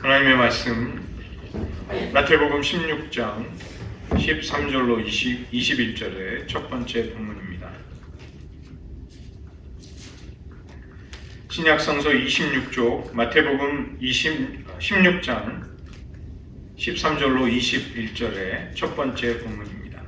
하나님의 말씀 마태복음 16장 13절로 21절의 첫 번째 본문입니다. 신약성서 26쪽 마태복음 16장 13절로 21절의 첫 번째 본문입니다.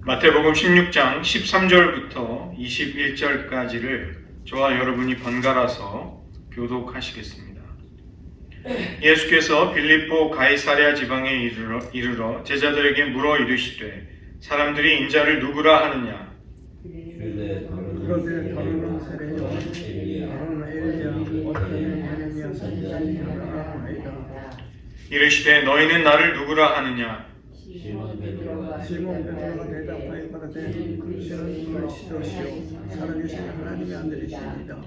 마태복음 16장 13절부터 21절까지를 저와 여러분이 번갈아서 교독하시겠습니다. 예수께서 빌립보 가이사랴 지방에 이르러 제자들에게 물어 이르시되 사람들이 인자를 누구라 하느냐? 그런데 더러는 세례요 더러는 엘리야 어떤 하느냐 선지자니라 하이다. 이르시되 너희는 나를 누구라 하느냐? 시몬 베드로가 대답하여 가로되 그리스도는 그리스도시요 살아계신 하나님의 아들이십니다.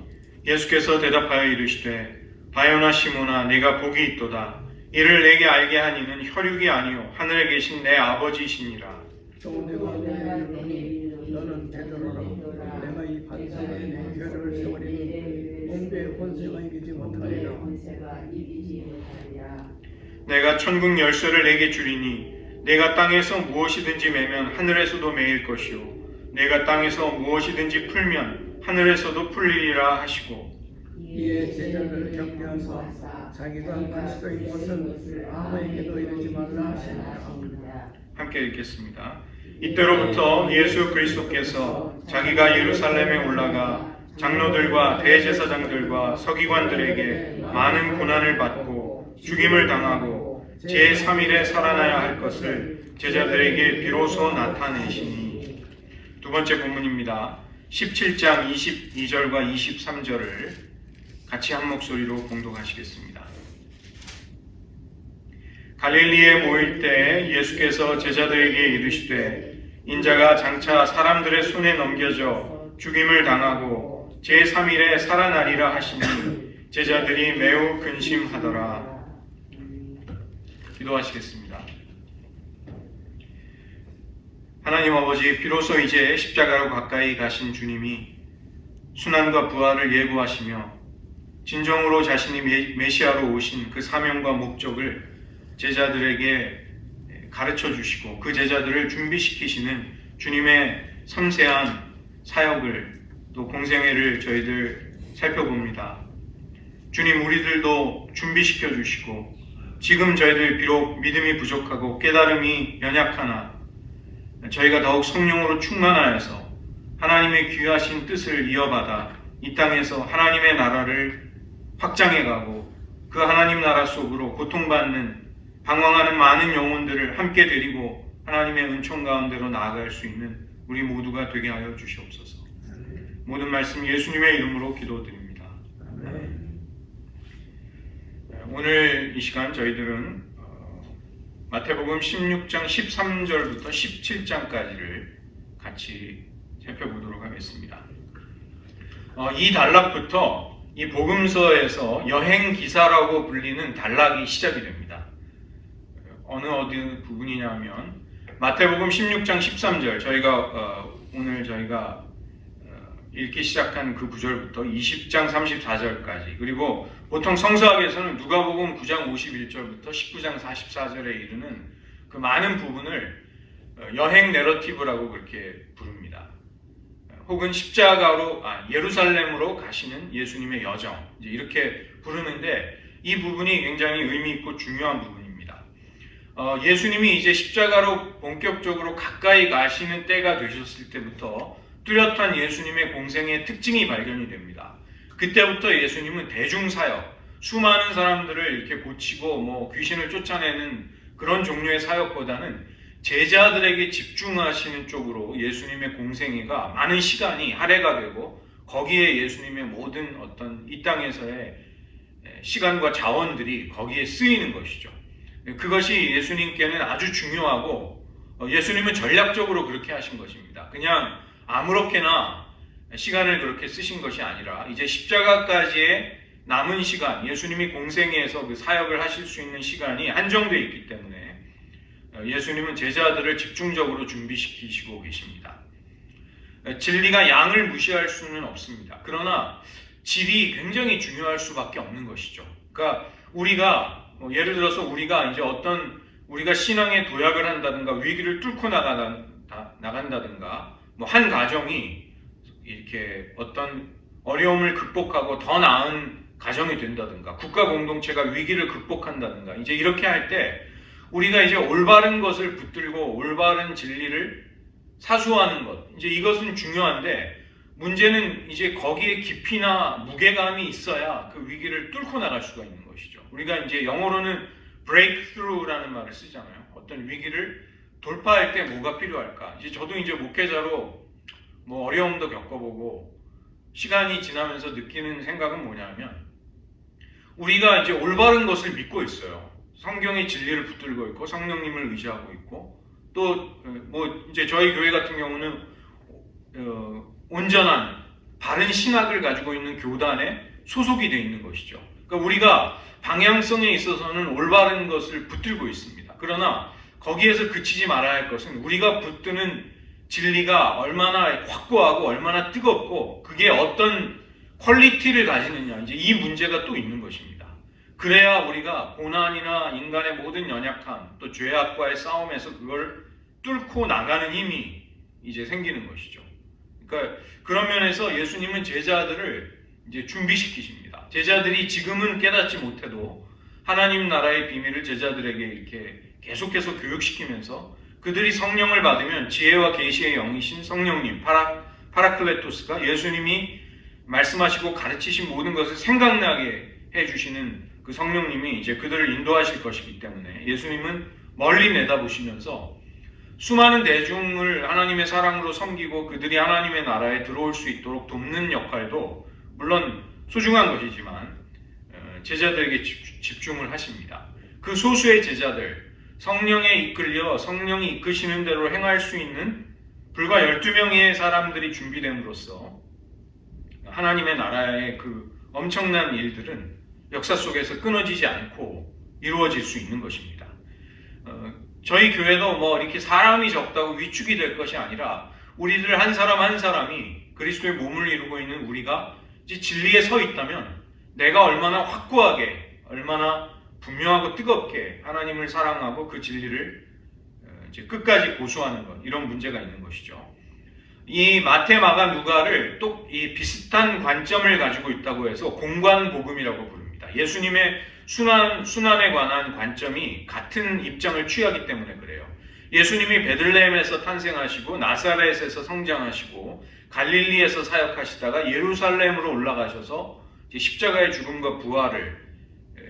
예수께서 대답하여 이르시되 바요나 시몬아 내가 복이 있도다. 이를 내게 알게 한 이는 혈육이 아니요 하늘에 계신 내 아버지시니라. 또 내가 이르노니 너는 베드로라. 내가 이 반석에 내 혀를 세우리니 온배의 권세가 이기지 못하리라. 내가 천국 열쇠를 내게 주리니 내가 땅에서 무엇이든지 매면 하늘에서도 매일 것이요 내가 땅에서 무엇이든지 풀면 하늘에서도 풀리리라 하시고 이에 제자들을 경계하사 자기가 그리스도인 것은 아무에게도 이르지 말라 하시니라. 함께 읽겠습니다. 이때로부터 예수 그리스도께서 자기가 예루살렘에 올라가 장로들과 대제사장들과 서기관들에게 많은 고난을 받고 죽임을 당하고 제3일에 살아나야 할 것을 제자들에게 비로소 나타내시니. 두 번째 본문입니다. 17장 22절과 23절을 같이 한 목소리로 봉독하시겠습니다. 갈릴리에 모일 때 예수께서 제자들에게 이르시되 인자가 장차 사람들의 손에 넘겨져 죽임을 당하고 제3일에 살아나리라 하시니 제자들이 매우 근심하더라. 기도하시겠습니다. 하나님 아버지, 비로소 이제 십자가로 가까이 가신 주님이 순환과 부활을 예고하시며 진정으로 자신이 메시아로 오신 그 사명과 목적을 제자들에게 가르쳐 주시고 그 제자들을 준비시키시는 주님의 섬세한 사역을 또 공생애를 저희들 살펴봅니다. 주님, 우리들도 준비시켜 주시고 지금 저희들 비록 믿음이 부족하고 깨달음이 연약하나 저희가 더욱 성령으로 충만하여서 하나님의 귀하신 뜻을 이어받아 이 땅에서 하나님의 나라를 확장해가고 그 하나님 나라 속으로 고통받는 방황하는 많은 영혼들을 함께 데리고 하나님의 은총 가운데로 나아갈 수 있는 우리 모두가 되게 하여 주시옵소서. 모든 말씀 예수님의 이름으로 기도드립니다. 오늘 이 시간 저희들은 마태복음 16장 13절부터 17장까지를 같이 살펴보도록 하겠습니다. 이 단락부터 이 복음서에서 여행 기사라고 불리는 단락이 시작이 됩니다. 어느 부분이냐면 마태복음 16장 13절 오늘 저희가 읽기 시작한 그 구절부터 20장 34절까지, 그리고 보통 성서학에서는 누가복음 9장 51절부터 19장 44절에 이르는 그 많은 부분을 여행 내러티브라고 그렇게 부릅니다. 혹은 십자가로 예루살렘으로 가시는 예수님의 여정, 이렇게 부르는데 이 부분이 굉장히 의미 있고 중요한 부분입니다. 예수님이 이제 십자가로 본격적으로 가까이 가시는 때가 되셨을 때부터 뚜렷한 예수님의 공생의 특징이 발견이 됩니다. 그때부터 예수님은 대중사역, 수많은 사람들을 이렇게 고치고 귀신을 쫓아내는 그런 종류의 사역보다는 제자들에게 집중하시는 쪽으로 예수님의 공생애가 많은 시간이 할애가 되고 거기에 예수님의 모든 어떤 이 땅에서의 시간과 자원들이 거기에 쓰이는 것이죠. 그것이 예수님께는 아주 중요하고 예수님은 전략적으로 그렇게 하신 것입니다. 그냥 아무렇게나 시간을 그렇게 쓰신 것이 아니라 이제 십자가까지의 남은 시간, 예수님이 공생애에서 그 사역을 하실 수 있는 시간이 한정되어 있기 때문에 예수님은 제자들을 집중적으로 준비시키시고 계십니다. 진리가 양을 무시할 수는 없습니다. 그러나 질이 굉장히 중요할 수밖에 없는 것이죠. 그러니까 우리가 예를 들어서 우리가 이제 우리가 신앙의 도약을 한다든가 위기를 뚫고 나간다든가 뭐 한 가정이 이렇게 어떤 어려움을 극복하고 더 나은 가정이 된다든가 국가 공동체가 위기를 극복한다든가 이제 이렇게 할 때 우리가 이제 올바른 것을 붙들고 올바른 진리를 사수하는 것 이제 이것은 중요한데 문제는 이제 거기에 깊이나 무게감이 있어야 그 위기를 뚫고 나갈 수가 있는 것이죠. 우리가 이제 영어로는 breakthrough라는 말을 쓰잖아요. 어떤 위기를 돌파할 때 뭐가 필요할까? 이제 저도 이제 목회자로 뭐 어려움도 겪어보고 시간이 지나면서 느끼는 생각은 뭐냐면 우리가 이제 올바른 것을 믿고 있어요. 성경의 진리를 붙들고 있고 성령님을 의지하고 있고 또 뭐 이제 저희 교회 같은 경우는 온전한 바른 신학을 가지고 있는 교단에 소속이 되어 있는 것이죠. 그러니까 우리가 방향성에 있어서는 올바른 것을 붙들고 있습니다. 그러나 거기에서 그치지 말아야 할 것은 우리가 붙드는 진리가 얼마나 확고하고 얼마나 뜨겁고 그게 어떤 퀄리티를 가지느냐 이제 이 문제가 또 있는 것입니다. 그래야 우리가 고난이나 인간의 모든 연약함 또 죄악과의 싸움에서 그걸 뚫고 나가는 힘이 이제 생기는 것이죠. 그러니까 그런 면에서 예수님은 제자들을 이제 준비시키십니다. 제자들이 지금은 깨닫지 못해도 하나님 나라의 비밀을 제자들에게 이렇게 계속해서 교육시키면서 그들이 성령을 받으면 지혜와 계시의 영이신 성령님 파라클레토스가 예수님이 말씀하시고 가르치신 모든 것을 생각나게 해주시는 그 성령님이 이제 그들을 인도하실 것이기 때문에 예수님은 멀리 내다보시면서 수많은 대중을 하나님의 사랑으로 섬기고 그들이 하나님의 나라에 들어올 수 있도록 돕는 역할도 물론 소중한 것이지만 제자들에게 집중을 하십니다. 그 소수의 제자들 성령에 이끌려 성령이 이끄시는 대로 행할 수 있는 불과 12명의 사람들이 준비됨으로써 하나님의 나라의 그 엄청난 일들은 역사 속에서 끊어지지 않고 이루어질 수 있는 것입니다. 저희 교회도 뭐 이렇게 사람이 적다고 위축이 될 것이 아니라 우리들 한 사람 한 사람이 그리스도의 몸을 이루고 있는 우리가 이제 진리에 서 있다면 내가 얼마나 확고하게 얼마나 분명하고 뜨겁게 하나님을 사랑하고 그 진리를 이제 끝까지 고수하는 것 이런 문제가 있는 것이죠. 이 마태, 마가, 누가를 또 이 비슷한 관점을 가지고 있다고 해서 공관복음이라고 부릅니다. 예수님의 순환에 관한 관점이 같은 입장을 취하기 때문에 그래요. 예수님이 베들레헴에서 탄생하시고 나사렛에서 성장하시고 갈릴리에서 사역하시다가 예루살렘으로 올라가셔서 십자가의 죽음과 부활을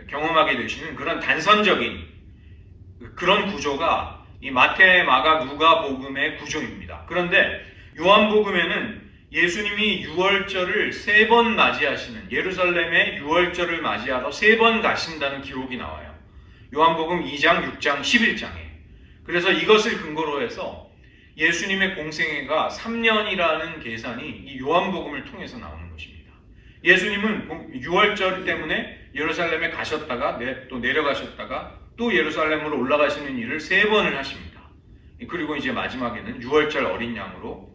경험하게 되시는 그런 단선적인 그런 구조가 이 마태, 마가, 누가 복음의 구조입니다. 그런데 요한복음에는 예수님이 유월절을 3번 맞이하시는 예루살렘의 유월절을 맞이하러 3번 가신다는 기록이 나와요. 요한복음 2장, 6장, 11장에. 그래서 이것을 근거로 해서 예수님의 공생애가 3년이라는 계산이 이 요한복음을 통해서 나오는 것입니다. 예수님은 유월절 때문에 예루살렘에 가셨다가 또 내려가셨다가 또 예루살렘으로 올라가시는 일을 3번을 하십니다. 그리고 이제 마지막에는 유월절 어린 양으로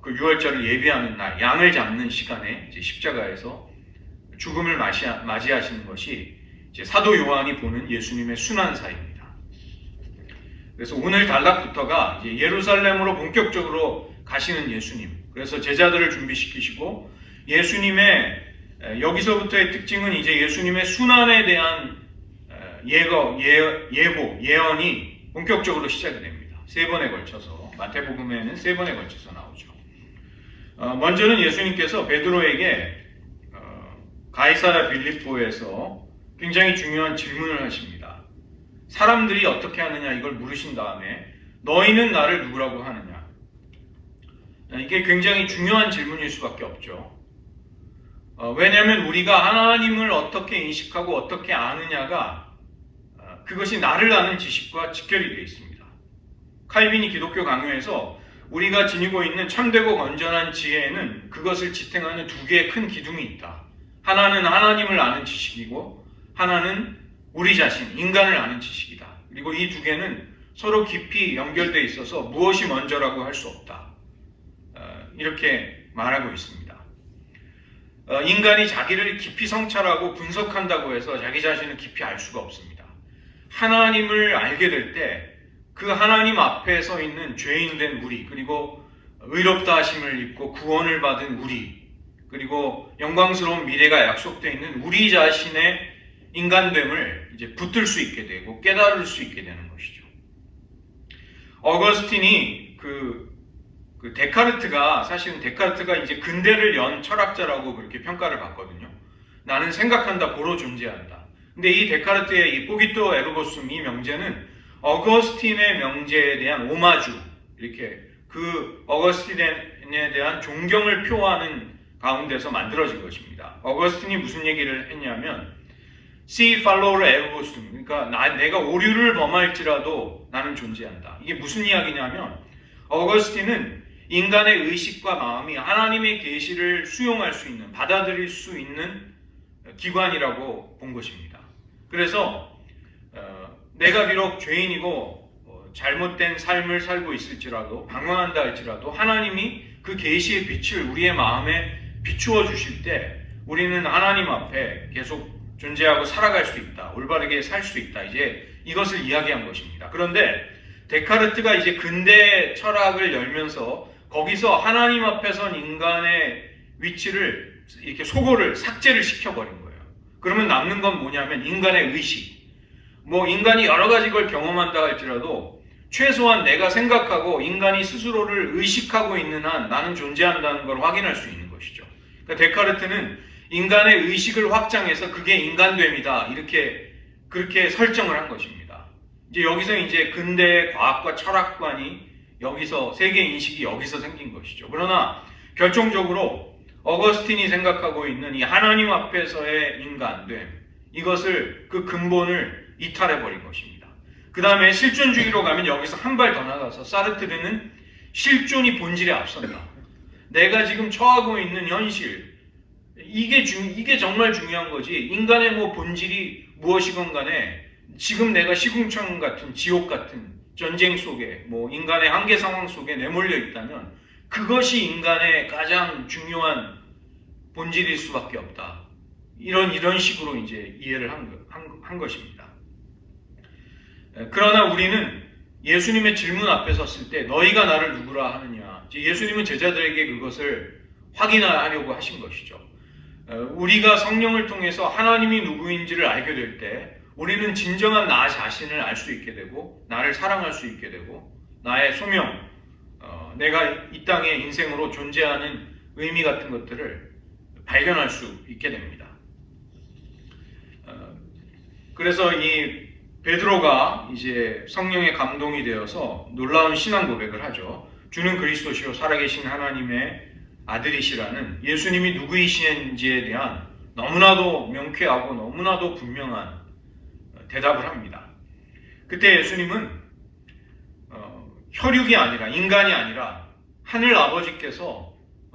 그 유월절을 예비하는 날 양을 잡는 시간에 이제 십자가에서 죽음을 맞이하시는 것이 이제 사도 요한이 보는 예수님의 순환사입니다. 그래서 오늘 단락부터가 이제 예루살렘으로 본격적으로 가시는 예수님. 그래서 제자들을 준비시키시고 예수님의 여기서부터의 특징은 이제 예수님의 순환에 대한 예언이 본격적으로 시작이 됩니다. 3번에 걸쳐서 마태복음에는 3번에 걸쳐서 나오죠. 먼저는 예수님께서 베드로에게 가이사랴 빌립보에서 굉장히 중요한 질문을 하십니다. 사람들이 어떻게 하느냐 이걸 물으신 다음에 너희는 나를 누구라고 하느냐. 이게 굉장히 중요한 질문일 수밖에 없죠. 왜냐하면 우리가 하나님을 어떻게 인식하고 어떻게 아느냐가 그것이 나를 아는 지식과 직결이 되어 있습니다. 칼빈이 기독교 강요에서 우리가 지니고 있는 참되고 건전한 지혜에는 그것을 지탱하는 2개의 큰 기둥이 있다. 하나는 하나님을 아는 지식이고 하나는 우리 자신, 인간을 아는 지식이다. 그리고 이 2개는 서로 깊이 연결되어 있어서 무엇이 먼저라고 할 수 없다. 이렇게 말하고 있습니다. 인간이 자기를 깊이 성찰하고 분석한다고 해서 자기 자신을 깊이 알 수가 없습니다. 하나님을 알게 될 때 그 하나님 앞에 서 있는 죄인된 우리, 그리고 의롭다 하심을 입고 구원을 받은 우리, 그리고 영광스러운 미래가 약속되어 있는 우리 자신의 인간됨을 이제 붙들 수 있게 되고 깨달을 수 있게 되는 것이죠. 어거스틴이 데카르트가, 사실은 데카르트가 이제 근대를 연 철학자라고 그렇게 평가를 받거든요. 나는 생각한다, 보로 존재한다. 근데 이 데카르트의 이 코기토 에르고숨, 이 명제는 어거스틴의 명제에 대한 오마주, 이렇게 그 어거스틴에 대한 존경을 표하는 가운데서 만들어진 것입니다. 어거스틴이 무슨 얘기를 했냐면 Si follower ergo sum, 그러니까 내가 오류를 범할지라도 나는 존재한다. 이게 무슨 이야기냐면 어거스틴은 인간의 의식과 마음이 하나님의 계시를 수용할 수 있는, 받아들일 수 있는 기관이라고 본 것입니다. 그래서 내가 비록 죄인이고 잘못된 삶을 살고 있을지라도, 방황한다 할지라도 하나님이 그 계시의 빛을 우리의 마음에 비추어 주실 때 우리는 하나님 앞에 계속 존재하고 살아갈 수 있다, 올바르게 살 수 있다, 이제 이것을 이야기한 것입니다. 그런데 데카르트가 이제 근대 철학을 열면서 거기서 하나님 앞에 선 인간의 위치를 이렇게 소고를 삭제를 시켜버린 거예요. 그러면 남는 건 뭐냐면 인간의 의식. 인간이 여러 가지 걸 경험한다 할지라도 최소한 내가 생각하고 인간이 스스로를 의식하고 있는 한 나는 존재한다는 걸 확인할 수 있는 것이죠. 그러니까 데카르트는 인간의 의식을 확장해서 그게 인간됨이다, 그렇게 설정을 한 것입니다. 이제 여기서 이제 근대 과학과 철학관이 여기서, 세계 인식이 여기서 생긴 것이죠. 그러나 결정적으로 어거스틴이 생각하고 있는 이 하나님 앞에서의 인간됨, 이것을, 그 근본을 이탈해버린 것입니다. 그 다음에 실존주의로 가면 여기서 한 발 더 나가서 사르트르는 실존이 본질에 앞선다. 내가 지금 처하고 있는 현실, 이게 정말 중요한 거지. 인간의 본질이 무엇이건 간에 지금 내가 시궁창 같은, 지옥 같은 전쟁 속에, 인간의 한계 상황 속에 내몰려 있다면 그것이 인간의 가장 중요한 본질일 수밖에 없다. 이런 식으로 이제 이해를 한 것입니다. 그러나 우리는 예수님의 질문 앞에 섰을 때 너희가 나를 누구라 하느냐, 예수님은 제자들에게 그것을 확인하려고 하신 것이죠. 우리가 성령을 통해서 하나님이 누구인지를 알게 될 때 우리는 진정한 나 자신을 알 수 있게 되고, 나를 사랑할 수 있게 되고, 나의 소명, 내가 이 땅의 인생으로 존재하는 의미 같은 것들을 발견할 수 있게 됩니다. 그래서 이 베드로가 이제 성령의 감동이 되어서 놀라운 신앙 고백을 하죠. 주는 그리스도시요 살아계신 하나님의 아들이시라는, 예수님이 누구이신지에 대한 너무나도 명쾌하고 너무나도 분명한 대답을 합니다. 그때 예수님은 혈육이 아니라, 인간이 아니라 하늘 아버지께서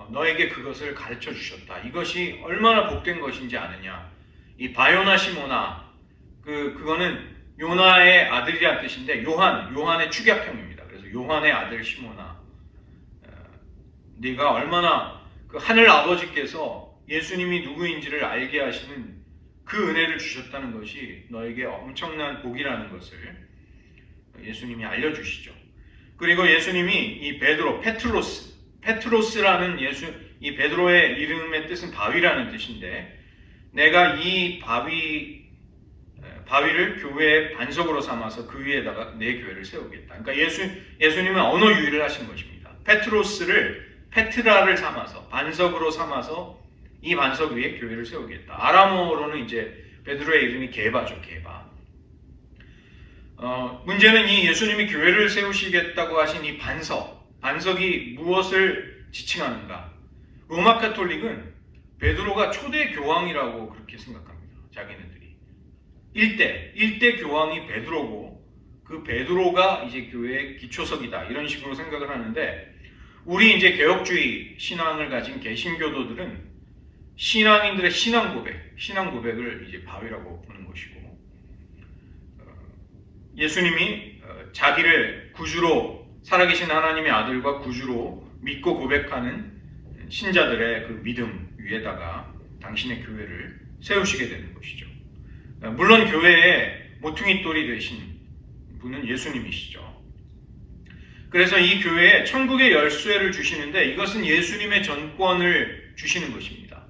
너에게 그것을 가르쳐 주셨다. 이것이 얼마나 복된 것인지 아느냐. 이 바요나 시모나, 그거는 요나의 아들이란 뜻인데 요한의 축약형입니다. 그래서 요한의 아들 시모나, 네가 얼마나 그 하늘 아버지께서 예수님이 누구인지를 알게 하시는 그 은혜를 주셨다는 것이 너에게 엄청난 복이라는 것을 예수님이 알려주시죠. 그리고 예수님이 이 베드로, 페트로스라는 이 베드로의 이름의 뜻은 바위라는 뜻인데, 내가 이 바위를 교회의 반석으로 삼아서 그 위에다가 내 교회를 세우겠다. 그러니까 예수님은 언어 유희를 하신 것입니다. 페트로스를 페트라를 삼아서, 반석으로 삼아서 이 반석 위에 교회를 세우겠다. 아람어로는 이제 베드로의 이름이 게바죠, 게바. 문제는 이 예수님이 교회를 세우시겠다고 하신 이 반석이 무엇을 지칭하는가? 로마 카톨릭은 베드로가 초대 교황이라고 그렇게 생각합니다. 자기네들이. 일대 교황이 베드로고, 그 베드로가 이제 교회의 기초석이다, 이런 식으로 생각을 하는데, 우리 이제 개혁주의 신앙을 가진 개신교도들은 신앙인들의 신앙 고백을 이제 바위라고 보는 것이고, 예수님이 자기를 구주로, 살아계신 하나님의 아들과 구주로 믿고 고백하는 신자들의 그 믿음 위에다가 당신의 교회를 세우시게 되는 것이죠. 물론 교회의 모퉁이 돌이 되신 분은 예수님이시죠. 그래서 이 교회에 천국의 열쇠를 주시는데 이것은 예수님의 전권을 주시는 것입니다.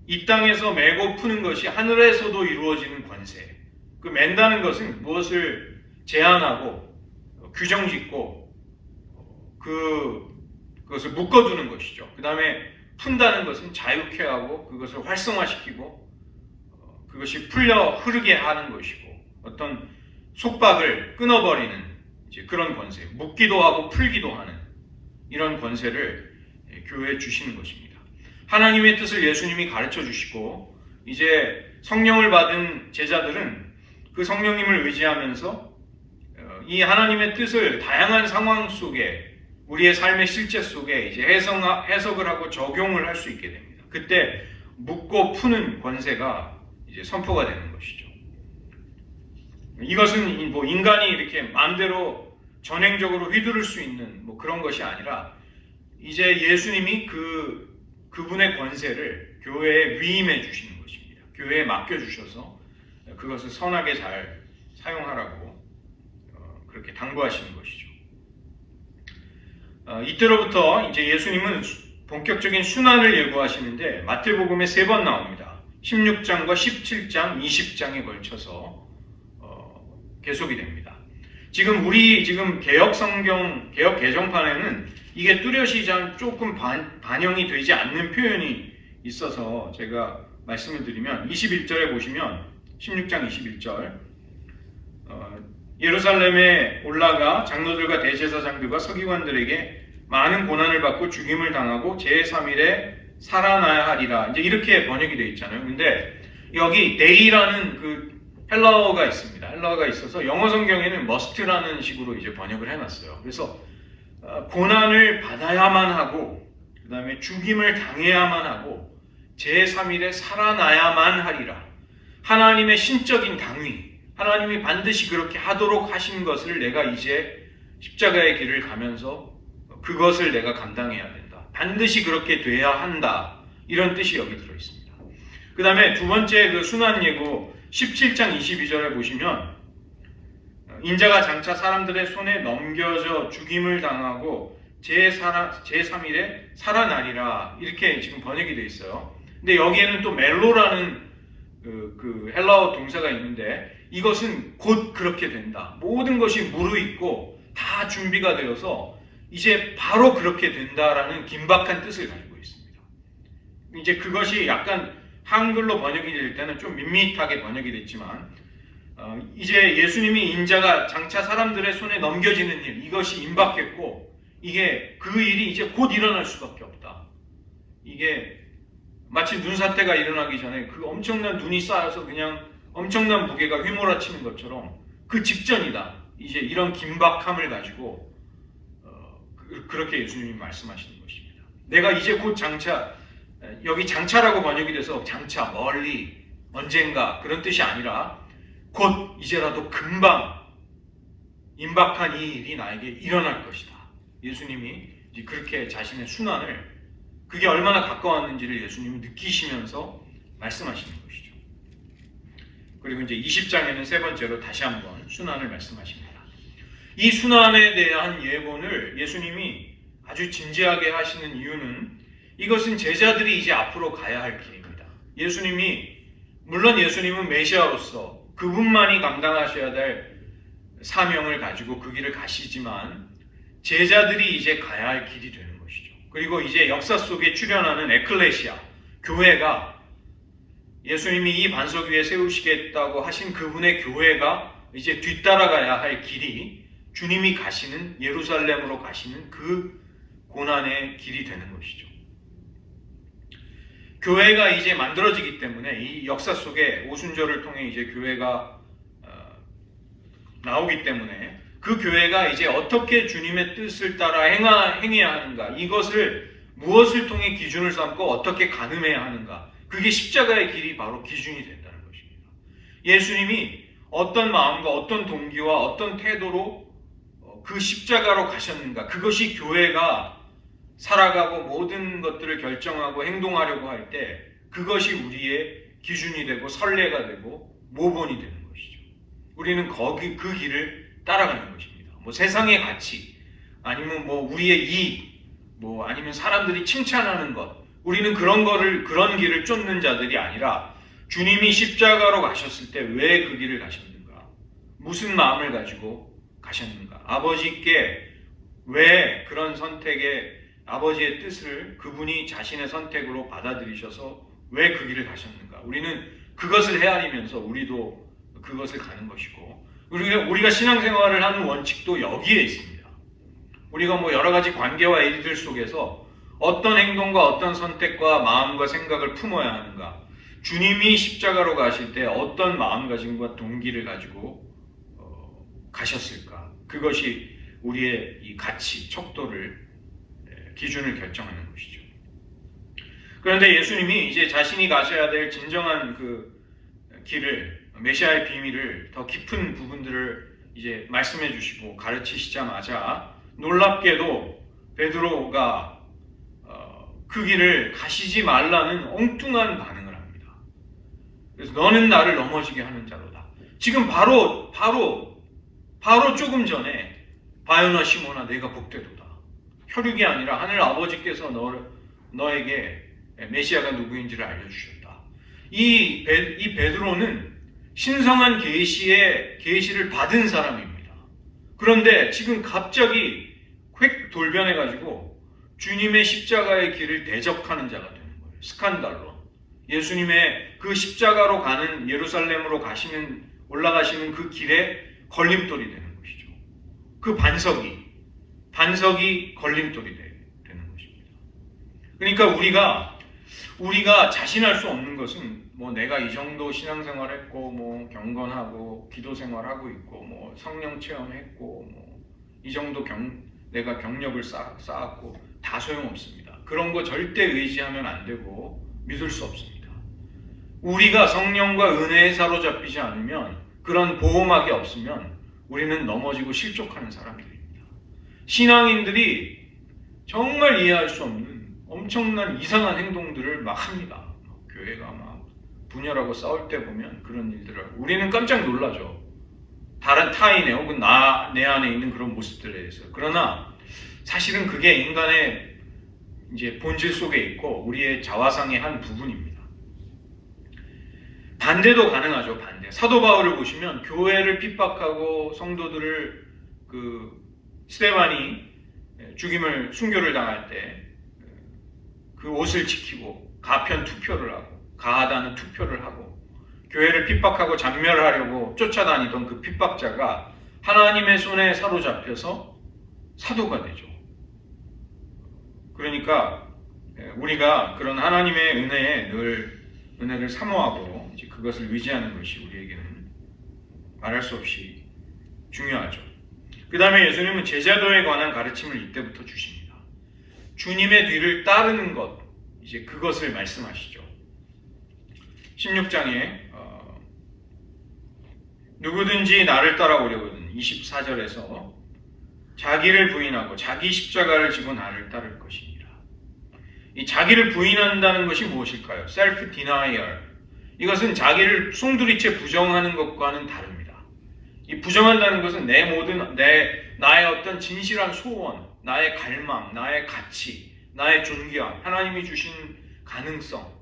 이 땅에서 매고 푸는 것이 하늘에서도 이루어지는 권세. 그 맨다는 것은 무엇을 제한하고 규정짓고 그것을 묶어두는 것이죠. 그 다음에 푼다는 것은 자유케 하고 그것을 활성화시키고 그것이 풀려 흐르게 하는 것이고 어떤 속박을 끊어버리는 이제 그런 권세, 묶기도 하고 풀기도 하는 이런 권세를 교회에 주시는 것입니다. 하나님의 뜻을 예수님이 가르쳐 주시고 이제 성령을 받은 제자들은 그 성령님을 의지하면서 이 하나님의 뜻을 다양한 상황 속에 우리의 삶의 실제 속에 이제 해석을 하고 적용을 할 수 있게 됩니다. 그때 묶고 푸는 권세가 이제 선포가 되는 것이죠. 이것은 뭐 인간이 이렇게 마음대로 전행적으로 휘두를 수 있는 뭐 그런 것이 아니라 이제 예수님이 그분의 권세를 교회에 위임해 주시는 것입니다. 교회에 맡겨 주셔서 그것을 선하게 잘 사용하라고 그렇게 당부하시는 것이죠. 이때로부터 이제 예수님은 본격적인 순환을 예고하시는데 마태복음에 3번 나옵니다. 16장과 17장, 20장에 걸쳐서 계속이 됩니다. 지금 개혁 성경, 개혁 개정판에는 이게 뚜렷이 조금 반영이 되지 않는 표현이 있어서 제가 말씀을 드리면 21절에 보시면 16장 21절 예루살렘에 올라가 장로들과 대제사장들과 서기관들에게 많은 고난을 받고 죽임을 당하고 제3일에 살아나야 하리라. 이제 이렇게 번역이 되어 있잖아요. 근데 여기 day라는 그 헬라어가 있습니다. 헬라어가 있어서 영어 성경에는 must라는 식으로 이제 번역을 해놨어요. 그래서 고난을 받아야만 하고 그 다음에 죽임을 당해야만 하고 제3일에 살아나야만 하리라. 하나님의 신적인 당위, 하나님이 반드시 그렇게 하도록 하신 것을 내가 이제 십자가의 길을 가면서 그것을 내가 감당해야 된다. 반드시 그렇게 돼야 한다. 이런 뜻이 여기 들어있습니다. 그 다음에 두 번째 그 순환 예고 17장 22절에 보시면 인자가 장차 사람들의 손에 넘겨져 죽임을 당하고 제3일에 살아나리라. 이렇게 지금 번역이 되어 있어요. 근데 여기에는 또 멜로라는 그 헬라어 동사가 있는데 이것은 곧 그렇게 된다. 모든 것이 무르익고 다 준비가 되어서 이제 바로 그렇게 된다라는 긴박한 뜻을 가지고 있습니다. 이제 그것이 약간 한글로 번역이 될 때는 좀 밋밋하게 번역이 됐지만 이제 예수님이 인자가 장차 사람들의 손에 넘겨지는 일, 이것이 임박했고 이게 그 일이 이제 곧 일어날 수밖에 없다. 이게 마치 눈사태가 일어나기 전에 그 엄청난 눈이 쌓여서 그냥 엄청난 무게가 휘몰아치는 것처럼 그 직전이다. 이제 이런 긴박함을 가지고 그렇게 예수님이 말씀하시는 것입니다. 내가 이제 곧 장차, 여기 장차라고 번역이 돼서 장차, 멀리, 언젠가 그런 뜻이 아니라 곧 이제라도 금방 임박한 이 일이 나에게 일어날 것이다. 예수님이 이제 그렇게 자신의 순환을 그게 얼마나 가까웠는지를 예수님이 느끼시면서 말씀하시는 것이죠. 그리고 이제 20장에는 세 번째로 다시 한번 순환을 말씀하십니다. 이 순환에 대한 예고를 예수님이 아주 진지하게 하시는 이유는 이것은 제자들이 이제 앞으로 가야 할 길입니다. 물론 예수님은 메시아로서 그분만이 감당하셔야 될 사명을 가지고 그 길을 가시지만 제자들이 이제 가야 할 길이 되는 것이죠. 그리고 이제 역사 속에 출현하는 에클레시아, 교회가 예수님이 이 반석 위에 세우시겠다고 하신 그분의 교회가 이제 뒤따라가야 할 길이 주님이 가시는 예루살렘으로 가시는 그 고난의 길이 되는 것이죠. 교회가 이제 만들어지기 때문에 이 역사 속에 오순절을 통해 이제 교회가 나오기 때문에 그 교회가 이제 어떻게 주님의 뜻을 따라 행해야 하는가, 이것을 무엇을 통해 기준을 삼고 어떻게 가늠해야 하는가, 그게 십자가의 길이 바로 기준이 된다는 것입니다. 예수님이 어떤 마음과 어떤 동기와 어떤 태도로 그 십자가로 가셨는가, 그것이 교회가 살아가고 모든 것들을 결정하고 행동하려고 할 때 그것이 우리의 기준이 되고 선례가 되고 모본이 되는 것이죠. 우리는 그 길을 따라가는 것입니다. 뭐 세상의 가치, 아니면 뭐 우리의 이익, 뭐 아니면 사람들이 칭찬하는 것, 우리는 그런 길을 쫓는 자들이 아니라 주님이 십자가로 가셨을 때 왜 그 길을 가셨는가? 무슨 마음을 가지고 가셨는가? 아버지께 왜 그런 선택에 아버지의 뜻을 그분이 자신의 선택으로 받아들이셔서 왜 그 길을 가셨는가? 우리는 그것을 헤아리면서 우리도 그것을 가는 것이고, 우리가 신앙생활을 하는 원칙도 여기에 있습니다. 우리가 뭐 여러 가지 관계와 일들 속에서 어떤 행동과 어떤 선택과 마음과 생각을 품어야 하는가? 주님이 십자가로 가실 때 어떤 마음가짐과 동기를 가지고 가셨을까? 그것이 우리의 이 가치, 척도를 기준을 결정하는 것이죠. 그런데 예수님이 이제 자신이 가셔야 될 진정한 그 길을, 메시아의 비밀을 더 깊은 부분들을 이제 말씀해 주시고 가르치시자마자 놀랍게도 베드로가 그 길을 가시지 말라는 엉뚱한 반응을 합니다. 그래서 너는 나를 넘어지게 하는 자로다. 지금 바로 조금 전에 바요나 시몬아 내가 복되도다. 혈육이 아니라 하늘 아버지께서 너에게 메시아가 누구인지를 알려주셨다. 이 베드로는 신성한 계시를 받은 사람입니다. 그런데 지금 갑자기 획 돌변해가지고 주님의 십자가의 길을 대적하는 자가 되는 거예요. 스칸달로. 예수님의 그 십자가로 가는 예루살렘으로 올라가시는 그 길에 걸림돌이 되는 것이죠. 그 반석이 걸림돌이 되는 것입니다. 그러니까 우리가 자신할 수 없는 것은 뭐 내가 이 정도 신앙생활했고 뭐 경건하고 기도생활하고 있고 뭐 성령 체험했고 뭐 이 정도 내가 경력을 쌓았고 다 소용없습니다. 그런 거 절대 의지하면 안 되고 믿을 수 없습니다. 우리가 성령과 은혜에 사로잡히지 않으면, 그런 보호막이 없으면 우리는 넘어지고 실족하는 사람들입니다. 신앙인들이 정말 이해할 수 없는 엄청난 이상한 행동들을 막 합니다. 교회가 막 분열하고 싸울 때 보면 그런 일들을 하고 우리는 깜짝 놀라죠. 다른 타인의 혹은 내 안에 있는 그런 모습들에 대해서. 그러나 사실은 그게 인간의 이제 본질 속에 있고 우리의 자화상의 한 부분입니다. 반대도 가능하죠. 반대. 사도 바울을 보시면 교회를 핍박하고 성도들을 스데반이 순교를 당할 때 그 옷을 지키고 가편 투표를 하고 가하다는 투표를 하고 교회를 핍박하고 잔멸하려고 쫓아다니던 그 핍박자가 하나님의 손에 사로잡혀서 사도가 되죠. 그러니까 우리가 그런 하나님의 은혜를 사모하고 이제 그것을 의지하는 것이 우리에게는 말할 수 없이 중요하죠. 그 다음에 예수님은 제자도에 관한 가르침을 이때부터 주십니다. 주님의 뒤를 따르는 것, 이제 그것을 말씀하시죠. 16장에 누구든지 나를 따라오려거든 24절에서 자기를 부인하고 자기 십자가를 지고 나를 따를 것이니라. 이 자기를 부인한다는 것이 무엇일까요? self denial. 이것은 자기를 송두리째 부정하는 것과는 다릅니다. 이 부정한다는 것은 나의 어떤 진실한 소원, 나의 갈망, 나의 가치, 나의 존귀함, 하나님이 주신 가능성,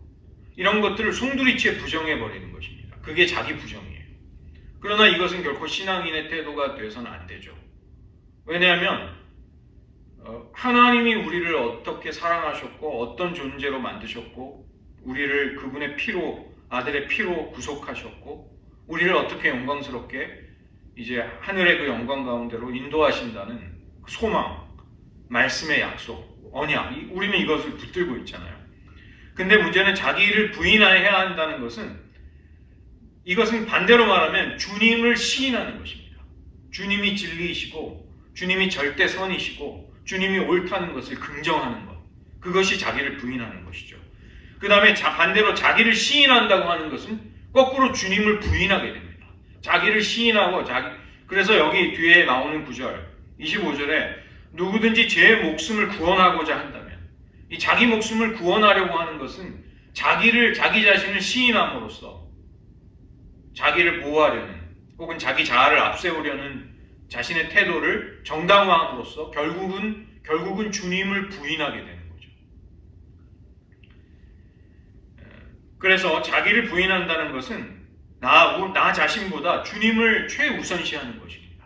이런 것들을 송두리째 부정해버리는 것입니다. 그게 자기 부정이에요. 그러나 이것은 결코 신앙인의 태도가 되어서는 안 되죠. 왜냐하면 하나님이 우리를 어떻게 사랑하셨고 어떤 존재로 만드셨고 우리를 그분의 피로, 아들의 피로 구속하셨고 우리를 어떻게 영광스럽게 이제 하늘의 그 영광 가운데로 인도하신다는 소망, 말씀의 약속, 언약, 우리는 이것을 붙들고 있잖아요. 근데 문제는 자기를 부인해야 한다는 것은, 이것은 반대로 말하면 주님을 시인하는 것입니다. 주님이 진리이시고 주님이 절대 선이시고 주님이 옳다는 것을 긍정하는 것, 그것이 자기를 부인하는 것이죠. 그 다음에 반대로 자기를 시인한다고 하는 것은 거꾸로 주님을 부인하게 됩니다. 자기를 시인하고 그래서 여기 뒤에 나오는 구절 25절에 누구든지 제 목숨을 구원하고자 한다면, 이 자기 목숨을 구원하려고 하는 것은 자기 자신을 시인함으로써 자기를 보호하려는 혹은 자기 자아를 앞세우려는 자신의 태도를 정당화함으로써 결국은 주님을 부인하게 되는 거죠. 그래서 자기를 부인한다는 것은 나 자신보다 주님을 최우선시하는 것입니다.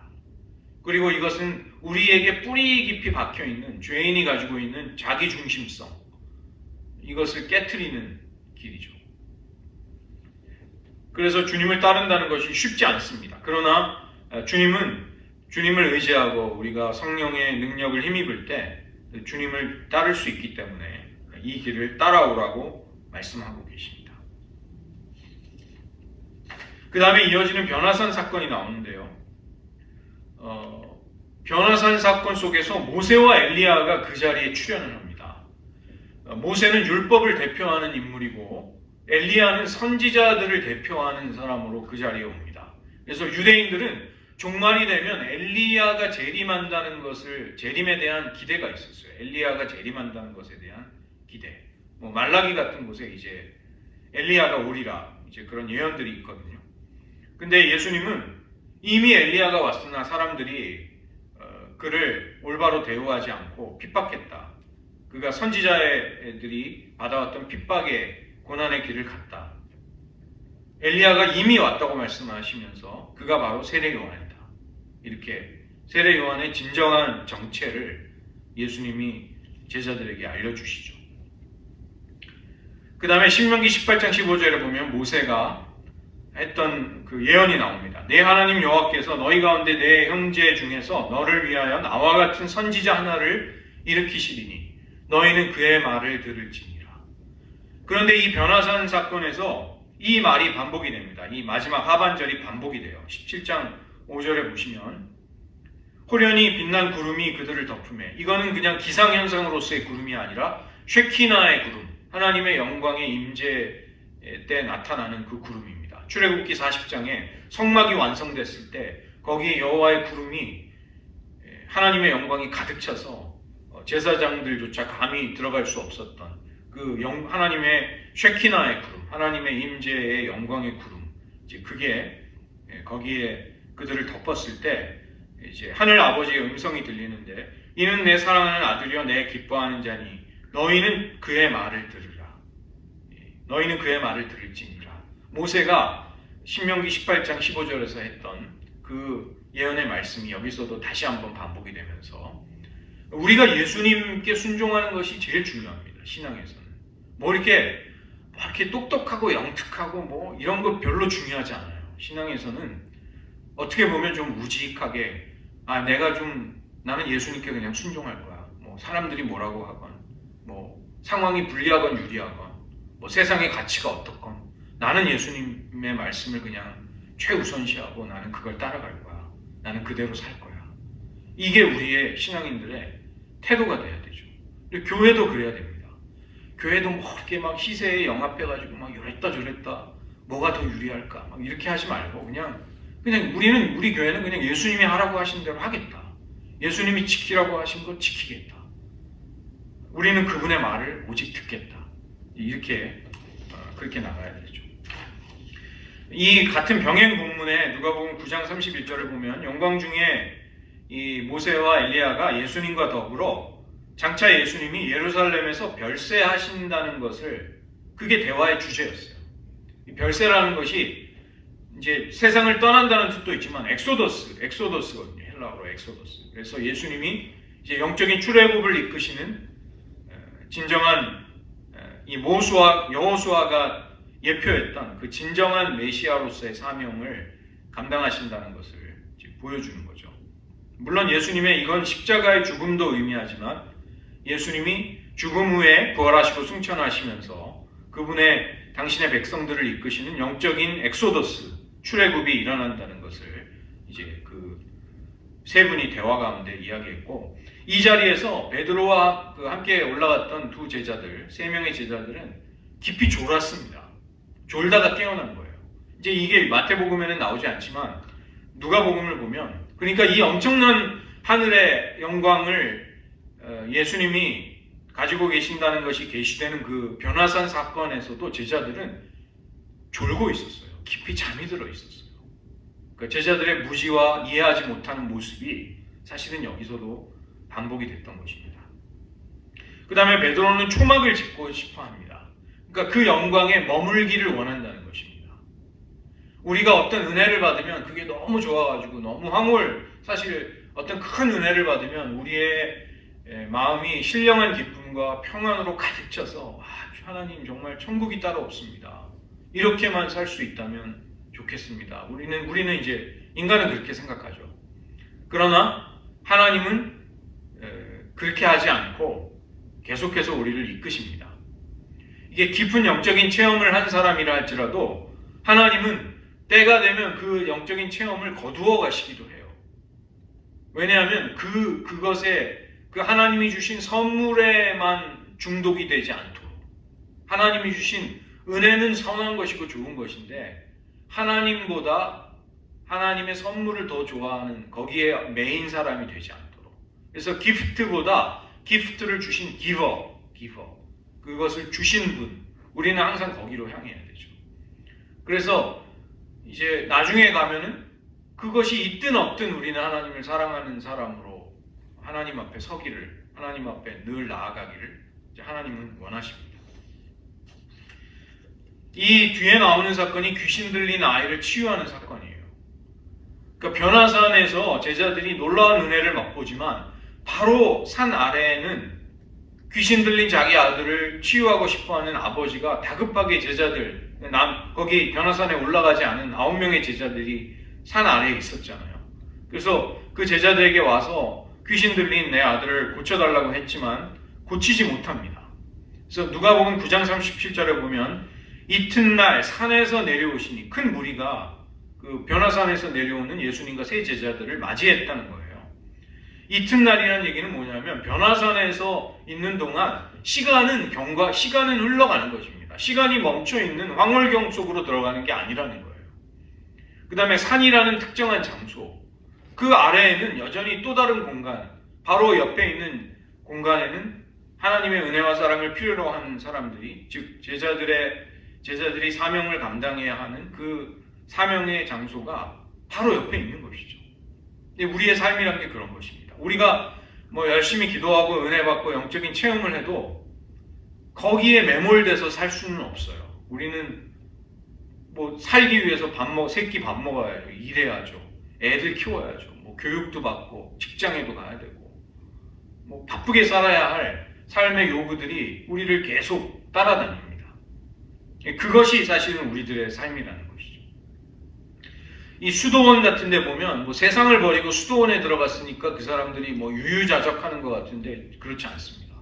그리고 이것은 우리에게 뿌리 깊이 박혀있는 죄인이 가지고 있는 자기중심성, 이것을 깨트리는 길이죠. 그래서 주님을 따른다는 것이 쉽지 않습니다. 그러나 주님을 의지하고 우리가 성령의 능력을 힘입을 때 주님을 따를 수 있기 때문에 이 길을 따라오라고 말씀하고 계십니다. 그 다음에 이어지는 변화산 사건이 나오는데요. 변화산 사건 속에서 모세와 엘리야가 그 자리에 출연을 합니다. 모세는 율법을 대표하는 인물이고 엘리야는 선지자들을 대표하는 사람으로 그 자리에 옵니다. 그래서 유대인들은 종말이 되면 엘리야가 재림에 대한 기대가 있었어요. 엘리야가 재림한다는 것에 대한 기대. 말라기 같은 곳에 이제 엘리야가 오리라 이제 그런 예언들이 있거든요. 근데 예수님은 이미 엘리야가 왔으나 사람들이 그를 올바로 대우하지 않고 핍박했다. 그가 선지자들이 받아왔던 핍박의 고난의 길을 갔다. 엘리야가 이미 왔다고 말씀하시면서 그가 바로 세례 요한이다. 이렇게 세례 요한의 진정한 정체를 예수님이 제자들에게 알려주시죠. 그 다음에 신명기 18장 15절에 보면 모세가 했던 그 예언이 나옵니다. 내 하나님 여호와께서 너희 가운데 내 형제 중에서 너를 위하여 나와 같은 선지자 하나를 일으키시리니 너희는 그의 말을 들을지니라. 그런데 이 변화산 사건에서 이 말이 반복이 됩니다. 이 마지막 하반절이 반복이 돼요. 17장 5절에 보시면 호련히 빛난 구름이 그들을 덮음에, 이거는 그냥 기상현상으로서의 구름이 아니라 쉐키나의 구름, 하나님의 영광의 임재 때 나타나는 그 구름입니다. 출애굽기 40장에 성막이 완성됐을 때 거기에 여호와의 구름이 하나님의 영광이 가득 차서 제사장들조차 감히 들어갈 수 없었던 그 하나님의 쉐키나의 구름, 하나님의 임재의 영광의 구름, 이제 그게 거기에 그들을 덮었을 때 이제 하늘 아버지의 음성이 들리는데 이는 내 사랑하는 아들이여 내 기뻐하는 자니 너희는 그의 말을 들으라. 너희는 그의 말을 들을지니라. 모세가 신명기 18장 15절에서 했던 그 예언의 말씀이 여기서도 다시 한번 반복이 되면서 우리가 예수님께 순종하는 것이 제일 중요합니다. 신앙에서는. 이렇게 똑똑하고 영특하고 이런 거 별로 중요하지 않아요. 신앙에서는 어떻게 보면 좀 우직하게 나는 예수님께 그냥 순종할 거야. 사람들이 뭐라고 하건 상황이 불리하건 유리하건 세상의 가치가 어떻건 나는 예수님의 말씀을 그냥 최우선시하고 나는 그걸 따라갈 거야. 나는 그대로 살 거야. 이게 우리의 신앙인들의 태도가 돼야 되죠. 교회도 그래야 됩니다. 교회도 이렇게 시세에 영합해가지고 이랬다 저랬다 뭐가 더 유리할까 이렇게 하지 말고 그냥 우리 교회는 그냥 예수님이 하라고 하신 대로 하겠다. 예수님이 지키라고 하신 거 지키겠다. 우리는 그분의 말을 오직 듣겠다. 이렇게 그렇게 나가야 되죠. 이 같은 병행 본문에 누가복음 9장 31절을 보면 영광 중에 이 모세와 엘리야가 예수님과 더불어 장차 예수님이 예루살렘에서 별세하신다는 것을, 그게 대화의 주제였어요. 이 별세라는 것이 이제 세상을 떠난다는 뜻도 있지만 엑소더스거든요. 헬라어로 엑소더스. 그래서 예수님이 이제 영적인 출애굽을 이끄시는 진정한 이 여호수아가 예표했던 그 진정한 메시아로서의 사명을 감당하신다는 것을 이제 보여주는 거죠. 물론 예수님의 이건 십자가의 죽음도 의미하지만 예수님이 죽음 후에 부활하시고 승천하시면서 그분의 당신의 백성들을 이끄시는 영적인 엑소더스, 출애굽이 일어난다는 것을 이제 그 세 분이 대화 가운데 이야기했고, 이 자리에서 베드로와 함께 올라갔던 두 제자들, 세 명의 제자들은 깊이 졸았습니다. 졸다가 깨어난 거예요. 이제 이게 마태복음에는 나오지 않지만 누가복음을 보면, 그러니까 이 엄청난 하늘의 영광을 예수님이 가지고 계신다는 것이 계시되는 그 변화산 사건에서도 제자들은 졸고 있었어요. 깊이 잠이 들어 있었어요. 그 제자들의 무지와 이해하지 못하는 모습이 사실은 여기서도 반복이 됐던 것입니다. 그 다음에 베드로는 초막을 짓고 싶어 합니다. 그러니까 그 영광에 머물기를 원한다는 것입니다. 우리가 어떤 은혜를 받으면 그게 너무 좋아가지고 너무 사실 어떤 큰 은혜를 받으면 우리의 마음이 신령한 기쁨과 평안으로 가득 차서 하나님 정말 천국이 따로 없습니다. 이렇게만 살 수 있다면 좋겠습니다. 우리는 이제 인간은 그렇게 생각하죠. 그러나 하나님은 그렇게 하지 않고 계속해서 우리를 이끄십니다. 이게 깊은 영적인 체험을 한 사람이라 할지라도 하나님은 때가 되면 그 영적인 체험을 거두어 가시기도 해요. 왜냐하면 그것에 그 하나님이 주신 선물에만 중독이 되지 않도록, 하나님이 주신 은혜는 선한 것이고 좋은 것인데 하나님보다 하나님의 선물을 더 좋아하는 거기에 메인 사람이 되지 않도록, 그래서 기프트를 주신 기버, 그것을 주신 분, 우리는 항상 거기로 향해야 되죠. 그래서 이제 나중에 가면은 그것이 있든 없든 우리는 하나님을 사랑하는 사람으로 하나님 앞에 서기를, 하나님 앞에 늘 나아가기를 이제 하나님은 원하십니다. 이 뒤에 나오는 사건이 귀신 들린 아이를 치유하는 사건이에요. 그러니까 변화산에서 제자들이 놀라운 은혜를 맛보지만 바로 산 아래에는 귀신 들린 자기 아들을 치유하고 싶어하는 아버지가 다급하게 제자들, 거기 변화산에 올라가지 않은 9명의 제자들이 산 아래에 있었잖아요. 그래서 그 제자들에게 와서 귀신 들린 내 아들을 고쳐달라고 했지만 고치지 못합니다. 그래서 누가복음 9장 37절에 보면 이튿날 산에서 내려오시니 큰 무리가 그 변화산에서 내려오는 예수님과 세 제자들을 맞이했다는 거예요. 이튿날이라는 얘기는 뭐냐면 변화산에서 있는 동안 시간은 흘러가는 것입니다. 시간이 멈춰있는 황홀경 속으로 들어가는 게 아니라는 거예요. 그 다음에 산이라는 특정한 장소, 그 아래에는 여전히 또 다른 공간, 바로 옆에 있는 공간에는 하나님의 은혜와 사랑을 필요로 하는 사람들이, 즉 제자들이 사명을 감당해야 하는 그 사명의 장소가 바로 옆에 있는 것이죠. 우리의 삶이란 게 그런 것입니다. 우리가 열심히 기도하고 은혜 받고 영적인 체험을 해도 거기에 매몰돼서 살 수는 없어요. 우리는 살기 위해서 새끼 밥 먹어야죠. 일해야죠. 애들 키워야죠. 교육도 받고 직장에도 가야 되고 바쁘게 살아야 할 삶의 요구들이 우리를 계속 따라다닙니다. 그것이 사실은 우리들의 삶이라는 것이죠. 이 수도원 같은 데 보면 세상을 버리고 수도원에 들어갔으니까 그 사람들이 유유자적하는 것 같은데 그렇지 않습니다.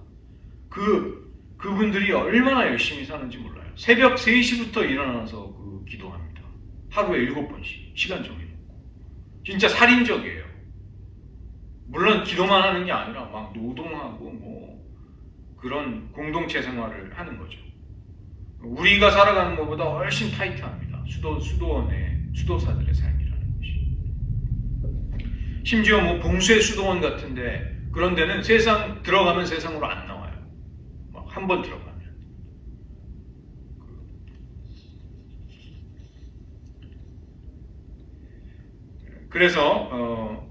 그분들이 얼마나 열심히 사는지 몰라요. 새벽 3시부터 일어나서 기도합니다. 하루에 7번씩 시간 정해놓고. 진짜 살인적이에요. 물론 기도만 하는 게 아니라 막 노동하고 그런 공동체 생활을 하는 거죠. 우리가 살아가는 것보다 훨씬 타이트합니다. 수도사들의 삶이라는 것이. 심지어 봉쇄 수도원 같은데 그런 데는 들어가면 세상으로 안 나와요. 한 번 들어가면. 그래서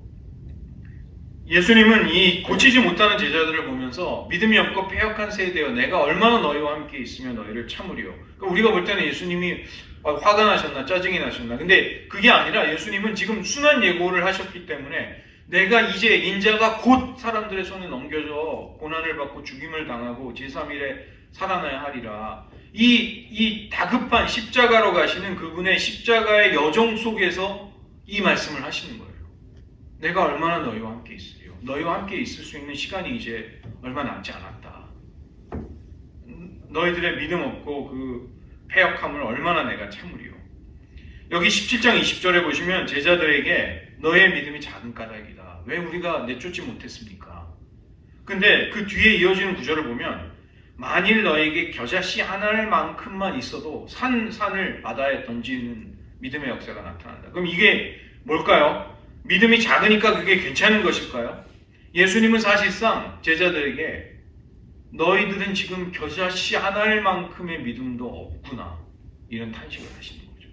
예수님은 이 고치지 못하는 제자들을 보면서 믿음이 없고 패역한 세대여 내가 얼마나 너희와 함께 있으며 너희를 참으리요. 그러니까 우리가 볼 때는 예수님이 화가 나셨나 짜증이 나셨나, 근데 그게 아니라 예수님은 지금 순환 예고를 하셨기 때문에 내가 이제 인자가 곧 사람들의 손에 넘겨져 고난을 받고 죽임을 당하고 제3일에 살아나야 하리라. 이 다급한 십자가로 가시는 그분의 십자가의 여정 속에서 이 말씀을 하시는 거예요. 내가 얼마나 너희와 함께 있으리요. 너희와 함께 있을 수 있는 시간이 이제 얼마 남지 않았다. 너희들의 믿음 없고 그 패역함을 얼마나 내가 참으리요. 여기 17장 20절에 보시면 제자들에게 너의 믿음이 작은 까닭이다. 왜 우리가 내쫓지 못했습니까? 근데 그 뒤에 이어지는 구절을 보면 만일 너에게 겨자씨 하나만큼만 있어도 산을 바다에 던지는 믿음의 역사가 나타난다. 그럼 이게 뭘까요? 믿음이 작으니까 그게 괜찮은 것일까요? 예수님은 사실상 제자들에게 너희들은 지금 겨자씨 하나만큼의 믿음도 없구나, 이런 탄식을 하시는 거죠.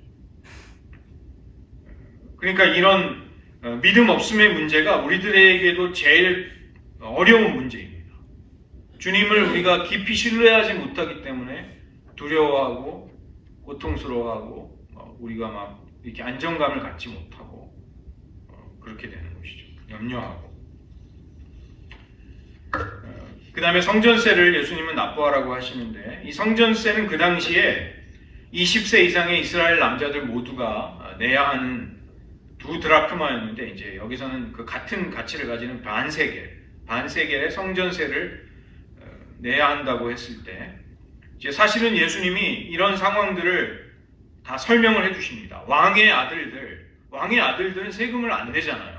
그러니까 이런 믿음 없음의 문제가 우리들에게도 제일 어려운 문제입니다. 주님을 우리가 깊이 신뢰하지 못하기 때문에 두려워하고 고통스러워하고 우리가 막 이렇게 안정감을 갖지 못하고 그렇게 되는 것이죠. 염려하고. 그 다음에 성전세를 예수님은 납부하라고 하시는데, 이 성전세는 그 당시에 20세 이상의 이스라엘 남자들 모두가 내야 하는 2드라크마였는데, 이제 여기서는 그 같은 가치를 가지는 반세겔의 성전세를 내야 한다고 했을 때, 이제 사실은 예수님이 이런 상황들을 다 설명을 해주십니다. 왕의 아들들은 세금을 안 내잖아요.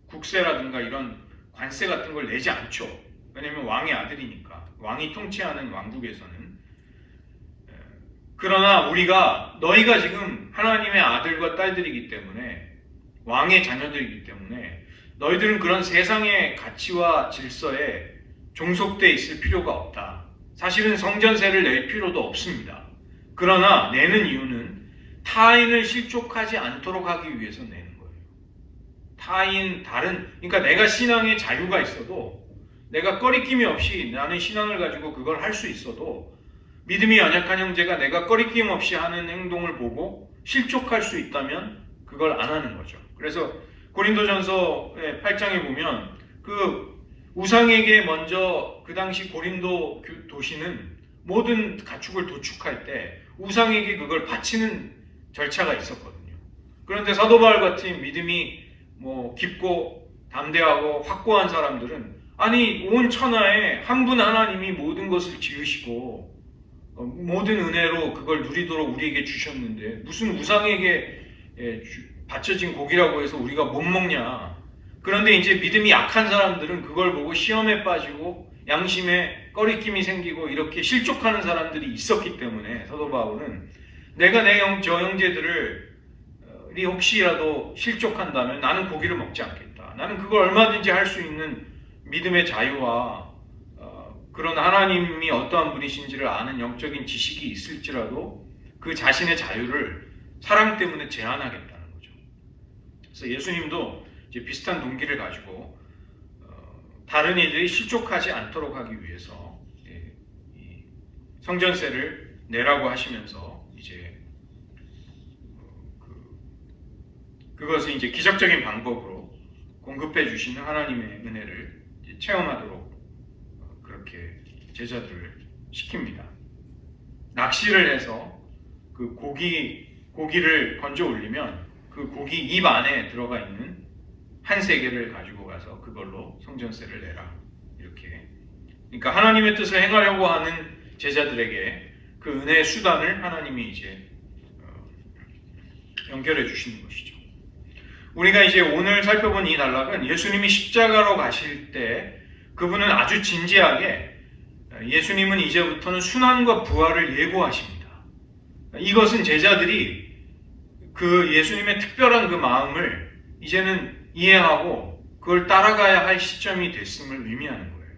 국세라든가 이런 관세 같은 걸 내지 않죠. 왜냐하면 왕의 아들이니까. 왕이 통치하는 왕국에서는. 그러나 너희가 지금 하나님의 아들과 딸들이기 때문에, 왕의 자녀들이기 때문에 너희들은 그런 세상의 가치와 질서에 종속돼 있을 필요가 없다. 사실은 성전세를 낼 필요도 없습니다. 그러나 내는 이유는 타인을 실족하지 않도록 하기 위해서 내는 거예요. 그러니까 내가 신앙의 자유가 있어도, 내가 꺼리낌이 없이 나는 신앙을 가지고 그걸 할 수 있어도, 믿음이 연약한 형제가 내가 꺼리낌 없이 하는 행동을 보고 실족할 수 있다면 그걸 안 하는 거죠. 그래서 고린도전서 8장에 보면 그 우상에게 먼저, 그 당시 고린도 도시는 모든 가축을 도축할 때 우상에게 그걸 바치는 절차가 있었거든요. 그런데 사도 바울 같은 믿음이 깊고 담대하고 확고한 사람들은, 아니 온 천하에 한 분 하나님이 모든 것을 지으시고 모든 은혜로 그걸 누리도록 우리에게 주셨는데 무슨 우상에게 바쳐진 고기라고 해서 우리가 못 먹냐. 그런데 이제 믿음이 약한 사람들은 그걸 보고 시험에 빠지고 양심에 꺼리낌이 생기고 이렇게 실족하는 사람들이 있었기 때문에, 사도 바울은 내가 저 형제들이 혹시라도 실족한다면 나는 고기를 먹지 않겠다. 나는 그걸 얼마든지 할 수 있는 믿음의 자유와 그런 하나님이 어떠한 분이신지를 아는 영적인 지식이 있을지라도 그 자신의 자유를 사랑 때문에 제한하겠다는 거죠. 그래서 예수님도 이제 비슷한 동기를 가지고 다른 이들이 실족하지 않도록 하기 위해서 성전세를 내라고 하시면서 이제 그것을 이제 기적적인 방법으로 공급해 주시는 하나님의 은혜를 체험하도록 그렇게 제자들을 시킵니다. 낚시를 해서 그 고기를 건져 올리면 그 고기 입 안에 들어가 있는 한 세겔을 가지고 가서 그걸로 성전세를 내라. 이렇게. 그러니까 하나님의 뜻을 행하려고 하는 제자들에게 그 은혜의 수단을 하나님이 이제 연결해 주시는 것이죠. 우리가 이제 오늘 살펴본 이 단락은 예수님이 십자가로 가실 때 그분은 아주 진지하게, 예수님은 이제부터는 순환과 부활을 예고하십니다. 이것은 제자들이 그 예수님의 특별한 그 마음을 이제는 이해하고 그걸 따라가야 할 시점이 됐음을 의미하는 거예요.